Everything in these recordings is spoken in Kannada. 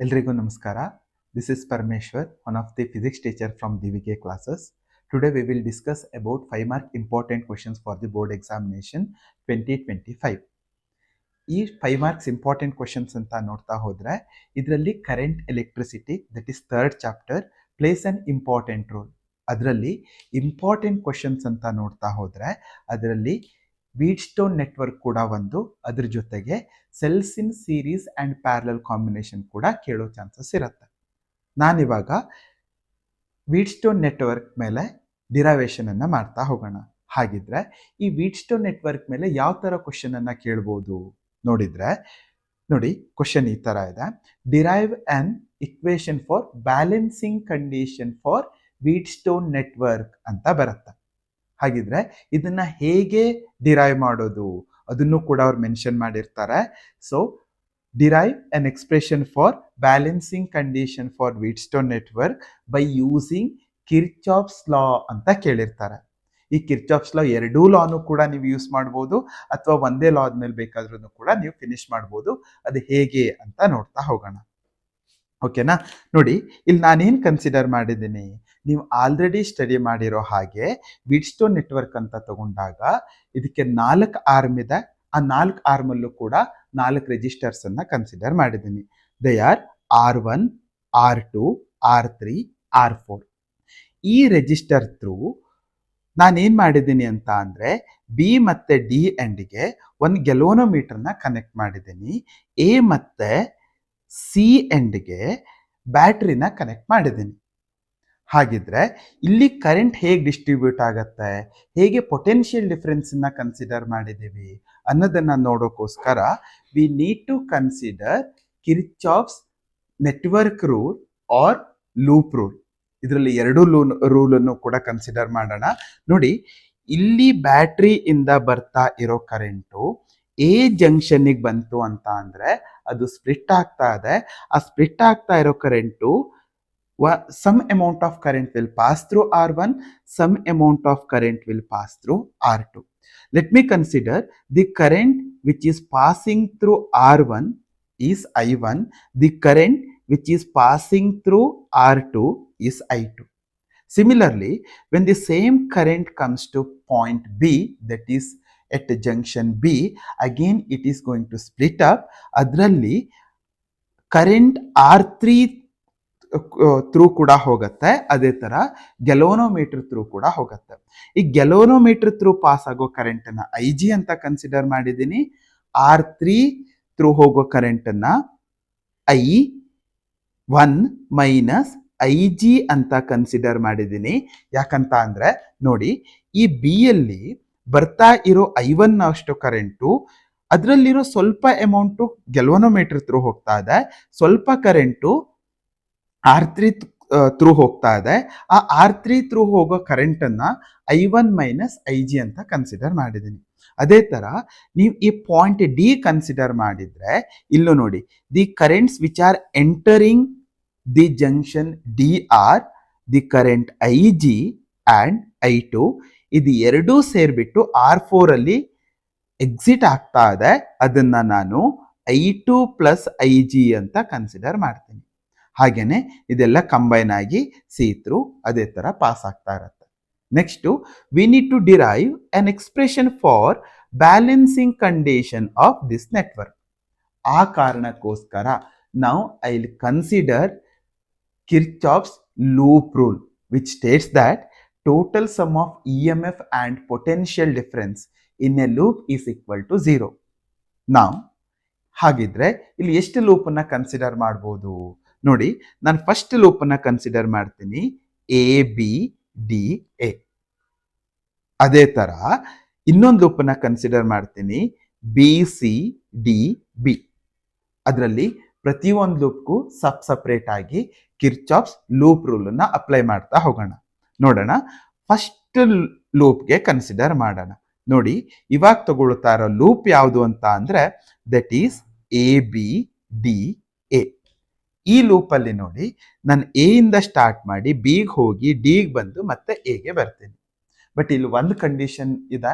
ಎಲ್ರಿಗೂ ನಮಸ್ಕಾರ. This is Parmeshwar, one of the physics teacher from DVK classes. Today we will discuss about 5 mark important questions for the board examination 2025. ಈ 5 marks ಇಂಪಾರ್ಟೆಂಟ್ ಕ್ವಶನ್ಸ್ ಅಂತ ನೋಡ್ತಾ ಹೋದ್ರೆ ಇದರಲ್ಲಿ current electricity that is third chapter plays an important role. ಅದರಲ್ಲಿ ಇಂಪಾರ್ಟೆಂಟ್ ಕ್ವಶನ್ಸ್ ಅಂತ ನೋಡ್ತಾ ಹೋದ್ರೆ ಅದರಲ್ಲಿ ವೀಟ್ಸ್ಟೋನ್ ನೆಟ್ವರ್ಕ್ ಕೂಡ ಒಂದು, ಅದ್ರ ಜೊತೆಗೆ cells in series and parallel combination ಕೂಡ ಕೇಳೋ ಚಾನ್ಸಸ್ ಇರುತ್ತೆ. ನಾನಿವಾಗ ವೀಟ್ಸ್ಟೋನ್ ನೆಟ್ವರ್ಕ್ ಮೇಲೆ ಡಿರೈವೇಶನ್ ಅನ್ನ ಮಾಡ್ತಾ ಹೋಗೋಣ. ಹಾಗಿದ್ರೆ ಈ ವೀಟ್ಸ್ಟೋನ್ ನೆಟ್ವರ್ಕ್ ಮೇಲೆ ಯಾವ ತರ ಕ್ವಶನ್ ಅನ್ನ ಕೇಳ್ಬೋದು ನೋಡಿದ್ರೆ, ನೋಡಿ ಕ್ವಶನ್ ಈ ತರ ಇದೆ. Derive an equation for balancing condition for Wheatstone network ಅಂತ ಬರುತ್ತೆ. ಹಾಗಿದ್ರೆ ಇದನ್ನ ಹೇಗೆ ಡಿರೈವ್ ಮಾಡೋದು ಅದನ್ನು ಕೂಡ ಅವ್ರು ಮೆನ್ಷನ್ ಮಾಡಿರ್ತಾರೆ. So derive an expression for balancing condition for Wheatstone network by using Kirchhoff's law ಅಂತ ಕೇಳಿರ್ತಾರೆ. ಈ ಕಿರ್ಚಾಫ್ಸ್ ಲಾ ಎರಡೂ ಲಾನು ಕೂಡ ನೀವು ಯೂಸ್ ಮಾಡ್ಬೋದು ಅಥವಾ ಒಂದೇ ಲಾ ಆದ್ಮೇಲೆ ಬೇಕಾದ್ರೂ ಕೂಡ ನೀವು ಫಿನಿಶ್ ಮಾಡ್ಬೋದು. ಅದು ಹೇಗೆ ಅಂತ ನೋಡ್ತಾ ಹೋಗೋಣ. ಓಕೆನಾ? ನೋಡಿ ಇಲ್ಲಿ ನಾನೇನು ಕನ್ಸಿಡರ್ ಮಾಡಿದ್ದೀನಿ, ನೀವು ಆಲ್ರೆಡಿ ಸ್ಟಡಿ ಮಾಡಿರೋ ಹಾಗೆ ವೀಟ್ಸ್ಟೋನ್ ನೆಟ್ವರ್ಕ್ ಅಂತ ತಗೊಂಡಾಗ ಇದಕ್ಕೆ 4 ಆರ್ಮ್ ಇದೆ. ಆ 4 ಆರ್ಮಲ್ಲೂ ಕೂಡ 4 ರೆಜಿಸ್ಟರ್ಸ್ ಅನ್ನ ಕನ್ಸಿಡರ್ ಮಾಡಿದ್ದೀನಿ. They are R1, R2, R3, R4. ಈ ರೆಜಿಸ್ಟರ್ ಥ್ರೂ ನಾನೇನ್ ಮಾಡಿದ್ದೀನಿ ಅಂತ ಅಂದ್ರೆ ಬಿ ಮತ್ತೆ ಡಿ ಎಂಡ್ಗೆ ಒಂದು ಗೆಲೋನೋಮೀಟರ್ನ ಕನೆಕ್ಟ್ ಮಾಡಿದ್ದೀನಿ. ಎ ಮತ್ತೆ ಸಿ ಎಂಡ್ಗೆ ಬ್ಯಾಟ್ರಿನ ಕನೆಕ್ಟ್ ಮಾಡಿದ್ದೀನಿ. ಹಾಗಿದ್ರೆ ಇಲ್ಲಿ ಕರೆಂಟ್ ಹೇಗೆ ಡಿಸ್ಟ್ರಿಬ್ಯೂಟ್ ಆಗತ್ತೆ, ಹೇಗೆ ಪೊಟೆನ್ಷಿಯಲ್ ಡಿಫರೆನ್ಸ್ ನ ಕನ್ಸಿಡರ್ ಮಾಡಿದ್ದೀವಿ ಅನ್ನೋದನ್ನ ನೋಡೋಕ್ಕೋಸ್ಕರ we need to consider Kirchhoff's network rule or loop rule. ಇದರಲ್ಲಿ ಎರಡು ರೂಲ್ ಅನ್ನು ಕೂಡ ಕನ್ಸಿಡರ್ ಮಾಡೋಣ. ನೋಡಿ ಇಲ್ಲಿ ಬ್ಯಾಟ್ರಿ ಇಂದ ಬರ್ತಾ ಇರೋ ಕರೆಂಟು ಎ ಜಂಕ್ಷನ್ ಬಂತು ಅಂತ ಅಂದ್ರೆ ಅದು ಸ್ಪ್ಲಿಟ್ ಆಗ್ತಾ ಇದೆ. ಆ ಸ್ಪ್ಲಿಟ್ ಆಗ್ತಾ ಇರೋ current some amount of current will pass through R1, some amount of current will pass through R2. Let me consider the current which is passing through R1 is I1, the current which is passing through R2 is I2. Similarly, when the same current comes to point B, that is at junction B, again it is going to split up. Adralli current R3 through ಕೂಡ ಹೋಗುತ್ತೆ, ಅದೇ ತರ ಗೆಲೋನೋಮೀಟರ್ ಥ್ರೂ ಕೂಡ ಹೋಗುತ್ತೆ. ಈ ಗೆಲೋನೋಮೀಟರ್ ಥ್ರೂ ಪಾಸ್ ಆಗೋ ಕರೆಂಟ್ ಅನ್ನ IG ಅಂತ ಕನ್ಸಿಡರ್ ಮಾಡಿದ್ದೀನಿ. R3 ಥ್ರೂ ಹೋಗೋ ಕರೆಂಟ್ ಅನ್ನ I1 ಮೈನಸ್ IG ಅಂತ ಕನ್ಸಿಡರ್ ಮಾಡಿದ್ದೀನಿ. ಯಾಕಂತ ಅಂದ್ರೆ ನೋಡಿ ಈ ಬಿ ಯಲ್ಲಿ ಬರ್ತಾ ಇರೋ I1 ಅಷ್ಟು ಕರೆಂಟು ಅದರಲ್ಲಿರೋ ಸ್ವಲ್ಪ ಅಮೌಂಟು ಗೆಲೋನೋಮೀಟರ್ ಥ್ರೂ ಹೋಗ್ತಾ ಇದೆ, ಸ್ವಲ್ಪ ಕರೆಂಟು R3 ಥ್ರೂ ಹೋಗ್ತಾ ಇದೆ. ಆ R3 ಥ್ರೂ ಹೋಗೋ ಕರೆಂಟ್ ಅನ್ನ I1 ಮೈನಸ್ IG ಅಂತ ಕನ್ಸಿಡರ್ ಮಾಡಿದ್ದೀನಿ. ಅದೇ ತರ ನೀವು ಈ ಪಾಯಿಂಟ್ ಡಿ ಕನ್ಸಿಡರ್ ಮಾಡಿದ್ರೆ ಇಲ್ಲೂ ನೋಡಿ the currents which are entering the junction D R the current IG and I2. ಇದು ಎರಡೂ ಸೇರ್ಬಿಟ್ಟು R4 ಅಲ್ಲಿ ಎಕ್ಸಿಟ್ ಆಗ್ತಾ ಇದೆ. ಅದನ್ನ ನಾನು I2 ಪ್ಲಸ್ IG ಅಂತ ಕನ್ಸಿಡರ್ ಮಾಡ್ತೀನಿ. ಹಾಗೇನೆ ಇದೆಲ್ಲ ಕಂಬೈನ್ ಆಗಿ ಸಿ ಥ್ರೂ ಅದೇ ತರ ಪಾಸ್ ಆಗ್ತಾ ಇರುತ್ತೆ. Next we need to derive an expression for balancing condition of this network. ಆ ಕಾರಣಕ್ಕೋಸ್ಕರ ನಾವು I will consider Kirchhoff's loop rule which states that total sum of EMF and potential difference in a loop is equal to 0. ನಾವು ಹಾಗಿದ್ರೆ ಇಲ್ಲಿ ಎಷ್ಟು ಲೂಪ್ ಅನ್ನ ಕನ್ಸಿಡರ್ ಮಾಡ್ಬೋದು ನೋಡಿ. ನಾನು ಫಸ್ಟ್ ಲೂಪ್ ಅನ್ನ ಕನ್ಸಿಡರ್ ಮಾಡ್ತೀನಿ ABDA. ಅದೇ ತರ ಇನ್ನೊಂದು ಲೂಪ್ ಅನ್ನ ಕನ್ಸಿಡರ್ ಮಾಡ್ತೀನಿ BCDB. ಅದರಲ್ಲಿ ಪ್ರತಿಯೊಂದು ಲೂಪ್ಗೂ ಸಪ್ರೇಟ್ ಆಗಿ ಕಿರ್ಚಾಫ್ಸ್ ಲೂಪ್ ರೂಲ್ ಅನ್ನ ಅಪ್ಲೈ ಮಾಡ್ತಾ ಹೋಗೋಣ. ನೋಡೋಣ, ಫಸ್ಟ್ ಲೂಪ್ಗೆ ಕನ್ಸಿಡರ್ ಮಾಡೋಣ. ನೋಡಿ ಇವಾಗ ತಗೊಳ್ತಾ ಇರೋ ಲೂಪ್ ಯಾವುದು ಅಂತ ಅಂದ್ರೆ ದಟ್ ಈಸ್ ABDA. ಈ ಲೂಪ್ ಅಲ್ಲಿ ನೋಡಿ ನಾನು ಎ ಇಂದ ಸ್ಟಾರ್ಟ್ ಮಾಡಿ ಬಿಗೆ ಹೋಗಿ ಡಿಗೆ ಬಂದು ಮತ್ತೆ ಎಗೆ ಬರ್ತೀನಿ. ಬಟ್ ಇಲ್ಲಿ ಒಂದು ಕಂಡೀಷನ್ ಇದೆ,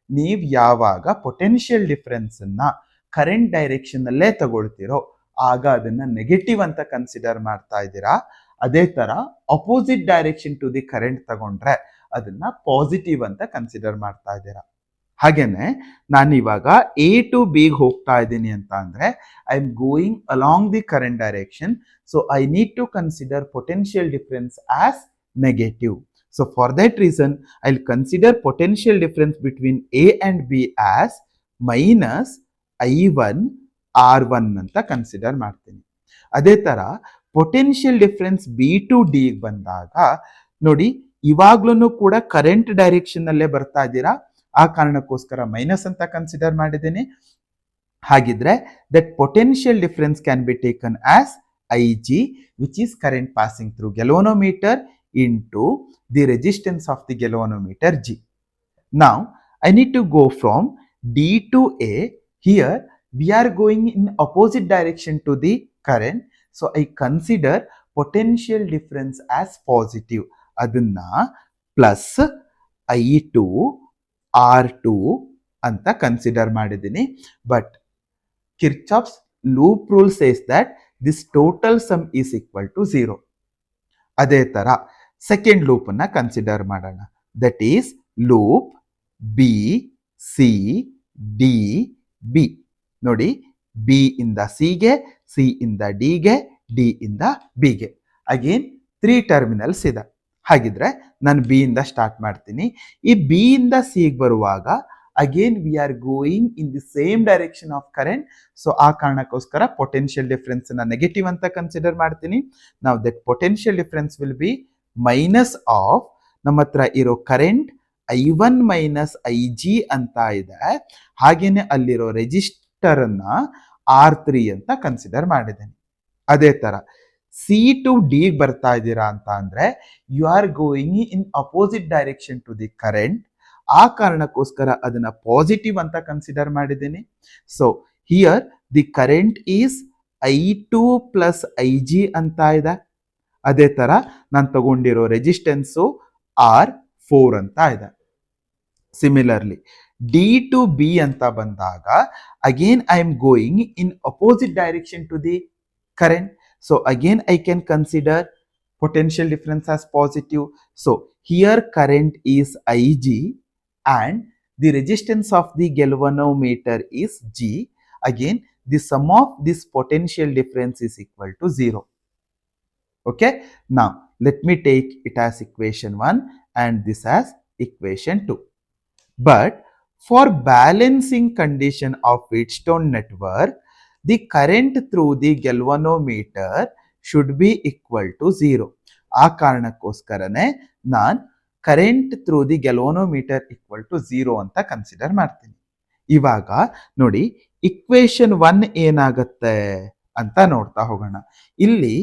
ನೀವು ಯಾವಾಗ ಪೊಟೆನ್ಷಿಯಲ್ ಡಿಫರೆನ್ಸ್ ಅನ್ನ ಕರೆಂಟ್ ಡೈರೆಕ್ಷನ್ ಅಲ್ಲೇ ತಗೊಳ್ತಿರೋ ಆಗ ಅದನ್ನ ನೆಗೆಟಿವ್ ಅಂತ ಕನ್ಸಿಡರ್ ಮಾಡ್ತಾ ಇದ್ದೀರಾ. ಅದೇ ತರ opposite direction to the current ತಗೊಂಡ್ರೆ ಅದನ್ನ ಪಾಸಿಟಿವ್ ಅಂತ ಕನ್ಸಿಡರ್ ಮಾಡ್ತಾ ಇದ್ದೀರಾ. ಹಾಗೇನೆ ನಾನು ಇವಾಗ ಎ ಟು ಬಿ ಹೋಗ್ತಾ ಇದ್ದೀನಿ ಅಂತ ಅಂದ್ರೆ I am going along the current direction. So I need to consider potential difference as negative. So for that reason, I'll consider potential difference between A and B as minus I1 R1 ಅಂತ ಕನ್ಸಿಡರ್ ಮಾಡ್ತೀನಿ. ಅದೇ ತರ potential difference B to D ಬಂದಾಗ ನೋಡಿ, ಇವಾಗ್ಲೂ ಕೂಡ ಕರೆಂಟ್ ಡೈರೆಕ್ಷನ್ ಅಲ್ಲೇ ಬರ್ತಾ ಇದ್ದೀರಾ, ಆ ಕಾರಣಕ್ಕೋಸ್ಕರ ಮೈನಸ್ ಅಂತ ಕನ್ಸಿಡರ್ ಮಾಡಿದ್ದೀನಿ. ಹಾಗಿದ್ರೆ that potential difference can be taken as I G, which is current passing through galvanometer into the resistance of the galvanometer G. Now I need to go from D to A. Here we are going in opposite direction to the current, so I consider potential difference as positive. Adanna plus I2 R2 ಅಂತ ಕನ್ಸಿಡರ್ ಮಾಡಿದ್ದೀನಿ. But Kirchhoff's loop rule says that this total sum is equal to 0. ಅದೇ ತರ ಸೆಕೆಂಡ್ ಲೂಪ್ ಅನ್ನ ಕನ್ಸಿಡರ್ ಮಾಡೋಣ. That is loop B C D B. ನೋಡಿ, ಬಿ ಇಂದ ಸಿಗೆ, ಸಿ ಇಂದ ಡಿಗೆ, ಡಿ ಇಂದ ಬಿಗೆ. ಅಗೇನ್ 3 ಟರ್ಮಿನಲ್ಸ್ ಇದೆ. ಹಾಗಿದ್ರೆ ನಾನು ಬಿ ಇಂದ ಸ್ಟಾರ್ಟ್ ಮಾಡ್ತೀನಿ. ಈ ಬಿ ಇಂದ ಸಿಗೆ ಬರುವಾಗ again we are going in the same direction of current. So ಆ ಕಾರಣಕ್ಕೋಸ್ಕರ ಪೊಟೆನ್ಷಿಯಲ್ ಡಿಫರೆನ್ಸ್ ನ ನೆಗೆಟಿವ್ ಅಂತ ಕನ್ಸಿಡರ್ ಮಾಡ್ತೀನಿ. ನಾವು that potential difference will be minus of ನಮ್ಮ ಹತ್ರ ಇರೋ current I1 minus I G ಅಂತ ಇದೆ. ಹಾಗೇನೆ ಅಲ್ಲಿರೋ ರೆಜಿಸ್ಟರ್ ಅನ್ನ R3 ಅಂತ ಕನ್ಸಿಡರ್ ಮಾಡಿದ್ದೇನೆ. ಅದೇ ತರ ಸಿ ಟು ಡಿ ಬರ್ತಾ ಇದ್ದೀರಾ ಅಂತ ಅಂದ್ರೆ you are going in opposite direction to the current. ಆ ಕಾರಣಕ್ಕೋಸ್ಕರ ಅದನ್ನ ಪಾಸಿಟಿವ್ ಅಂತ ಕನ್ಸಿಡರ್ ಮಾಡಿದ್ದೀನಿ. So here the current is I2 plus I G ಅಂತ ಇದೆ. ಅದೇ ತರ ನಾನು ತಗೊಂಡಿರೋ ರೆಸಿಸ್ಟೆನ್ಸು R4 ಅಂತ ಇದೆ. ಸಿಮಿಲರ್ಲಿ ಡಿ ಟು ಬಿ ಅಂತ ಬಂದಾಗ again I am going in opposite direction to the current. So again I can consider potential difference as positive. So here current is I G and the resistance of the galvanometer is G. Again, the sum of this potential difference is equal to 0. Okay, now let me take it as equation 1 and this as equation 2. But for balancing condition of Wheatstone network, the current through the galvanometer should be equal to 0. ಆ ಕಾರಣಕ್ಕೋಸ್ಕರನೇ ನಾನು current through the galvanometer equal to 0 ಅಂತ ಕನ್ಸಿಡರ್ ಮಾಡ್ತೀನಿ. ಇವಾಗ ನೋಡಿ, ಇಕ್ವೇಶನ್ 1 ಏನಾಗತ್ತೆ ಅಂತ ನೋಡ್ತಾ ಹೋಗೋಣ. ಇಲ್ಲಿ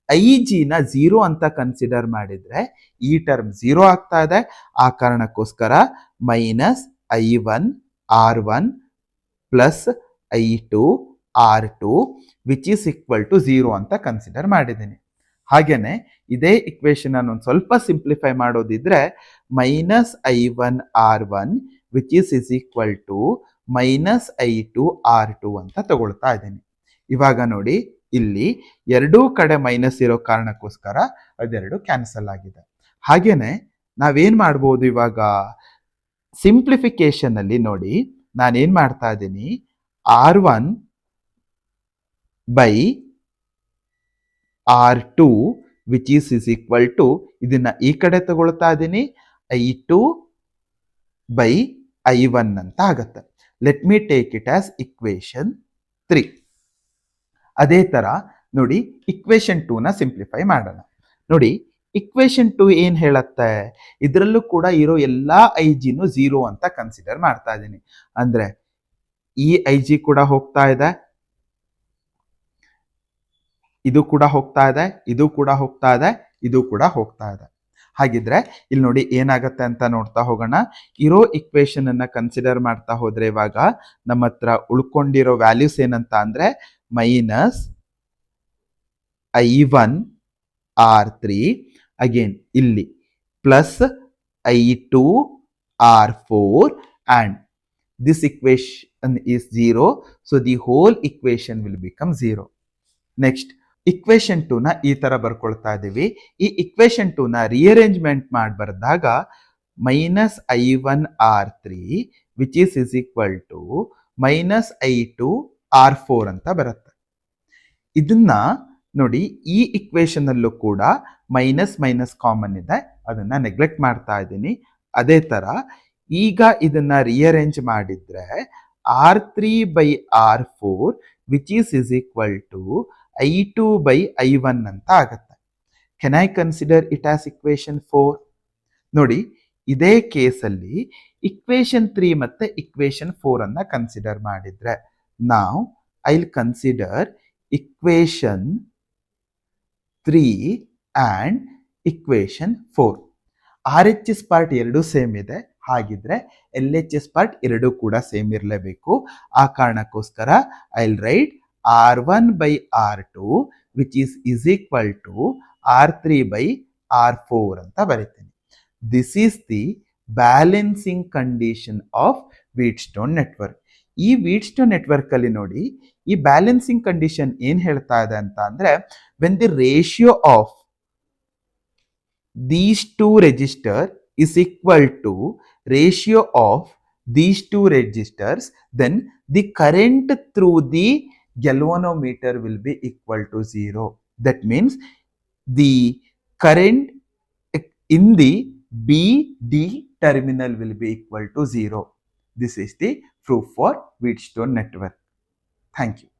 ಐ ಜಿನ 0 ಅಂತ ಕನ್ಸಿಡರ್ ಮಾಡಿದ್ರೆ ಈ ಟರ್ಮ್ 0 ಆಗ್ತಾ ಇದೆ. ಆ ಕಾರಣಕ್ಕೋಸ್ಕರ minus I1 R1 plus I2 R2 which is equal to 0 ಅಂತ ಕನ್ಸಿಡರ್ ಮಾಡಿದ್ದೀನಿ. ಹಾಗೇನೆ ಇದೇ ಇಕ್ವೇಶನ್ ಅನ್ನು ಒಂದು ಸ್ವಲ್ಪ ಸಿಂಪ್ಲಿಫೈ ಮಾಡೋದಿದ್ರೆ minus I1 R1 which is equal to minus I2 R2 ಅಂತ ತಗೊಳ್ತಾ ಇದ್ದೀನಿ. ಇವಾಗ ನೋಡಿ, ಇಲ್ಲಿ ಎರಡೂ ಕಡೆ ಮೈನಸ್ ಇರೋ ಕಾರಣಕ್ಕೋಸ್ಕರ ಅದೆರಡು ಕ್ಯಾನ್ಸಲ್ ಆಗಿದೆ. ಹಾಗೇನೆ ನಾವೇನ್ ಮಾಡ್ಬೋದು, ಇವಾಗ ಸಿಂಪ್ಲಿಫಿಕೇಶನ್ ಅಲ್ಲಿ ನೋಡಿ ನಾನೇನ್ ಮಾಡ್ತಾ ಇದ್ದೀನಿ, R1 by R2 which is equal to, ಇದನ್ನ ಈ ಕಡೆ ತಗೊಳ್ತಾ ಇದ್ದೀನಿ, I2 ಬೈ I1 ಅಂತ ಆಗತ್ತೆ. Let me take it as equation 3. ಅದೇ ತರ ನೋಡಿ, ಇಕ್ವೇಶನ್ 2 ನ ಸಿಂಪ್ಲಿಫೈ ಮಾಡೋಣ. ನೋಡಿ, ಇಕ್ವೇಶನ್ 2 ಏನ್ ಹೇಳತ್ತೆ, ಇದರಲ್ಲೂ ಕೂಡ ಇರೋ ಎಲ್ಲಾ ಐ ಜಿನು 0 ಅಂತ ಕನ್ಸಿಡರ್ ಮಾಡ್ತಾ ಇದ್ದೀನಿ. ಅಂದ್ರೆ ಈ ಐ ಜಿ ಕೂಡ ಹೋಗ್ತಾ ಇದೆ, ಇದು ಕೂಡ ಹೋಗ್ತಾ ಇದೆ, ಇದು ಕೂಡ ಹೋಗ್ತಾ ಇದೆ, ಇದು ಕೂಡ ಹೋಗ್ತಾ ಇದೆ. ಹಾಗಿದ್ರೆ ಇಲ್ಲಿ ನೋಡಿ ಏನಾಗತ್ತೆ ಅಂತ ನೋಡ್ತಾ ಹೋಗೋಣ. ಇರೋ ಇಕ್ವೇಶನ್ ಅನ್ನ ಕನ್ಸಿಡರ್ ಮಾಡ್ತಾ ಹೋದ್ರೆ ಇವಾಗ ನಮ್ಮ ಹತ್ರ ಉಳ್ಕೊಂಡಿರೋ ವ್ಯಾಲ್ಯೂಸ್ ಏನಂತ ಅಂದ್ರೆ ಮೈನಸ್ I1 R3, ಅಗೇನ್ ಇಲ್ಲಿ plus I2 R4 and this equation is 0, so the whole equation will become 0. Next equation 2 ನ ಈ ತರ ಬರ್ಕೊಳ್ತಾ ಇದೀವಿ. ಈ ಇಕ್ವೇಶನ್ 2 ನ ರಿಅರೇಂಜ್ಮೆಂಟ್ ಮಾಡಿ ಬರೆದಾಗ -I1R3 which is equal to -I2R4 ಅಂತ ಬರುತ್ತೆ. ಇದನ್ನ ನೋಡಿ, ಈ ಇಕ್ವೇಶನ್ ಅಲ್ಲೂ ಕೂಡ ಮೈನಸ್ ಮೈನಸ್ ಕಾಮನ್ ಇದೆ, ಅದನ್ನ ನೆಗ್ಲೆಕ್ಟ್ ಮಾಡ್ತಾ ಇದ್ದೀನಿ. ಅದೇ ತರ ಈಗ ಇದನ್ನ ರಿಅರೇಂಜ್ ಮಾಡಿದ್ರೆ R3/R4 which is equal to I2/I1 ಅಂತ ಆಗುತ್ತೆ. Can I consider it as equation 4? ನೋಡಿ, ಇದೇ ಕೇಸಲ್ಲಿ ಇಕ್ವೇಶನ್ 3 ಮತ್ತೆ ಇಕ್ವೇಶನ್ 4 ಅನ್ನ ಕನ್ಸಿಡರ್ ಮಾಡಿದ್ರೆ ನಾವು I will consider equation 3 and equation 4. RHS part ಎರಡು ಸೇಮ್ ಇದೆ, ಹಾಗಿದ್ರೆ LHS ಪಾರ್ಟ್ ಎರಡು ಕೂಡ ಸೇಮ್ ಇರಲೇಬೇಕು. ಆ ಕಾರಣಕ್ಕೋಸ್ಕರ I will write R1/R2 which is equal to R3/R4 ಅಂತ ಬರೀತೀನಿ. This is the balancing condition of Wheatstone network. ಈ ವೀಟ್ಸ್ಟೋನ್ ನೆಟ್ವರ್ಕ್ ಅಲ್ಲಿ ನೋಡಿ, ಈ ಬ್ಯಾಲೆನ್ಸಿಂಗ್ ಕಂಡೀಷನ್ ಏನ್ ಹೇಳ್ತಾ ಇದೆ ಅಂತ ಅಂದ್ರೆ, when the ratio of these two resistor is equal to ratio of these two resistors, then the current through the galvanometer will be equal to 0. That means the current in the BD terminal will be equal to 0. This is the proof for Wheatstone network. Thank you.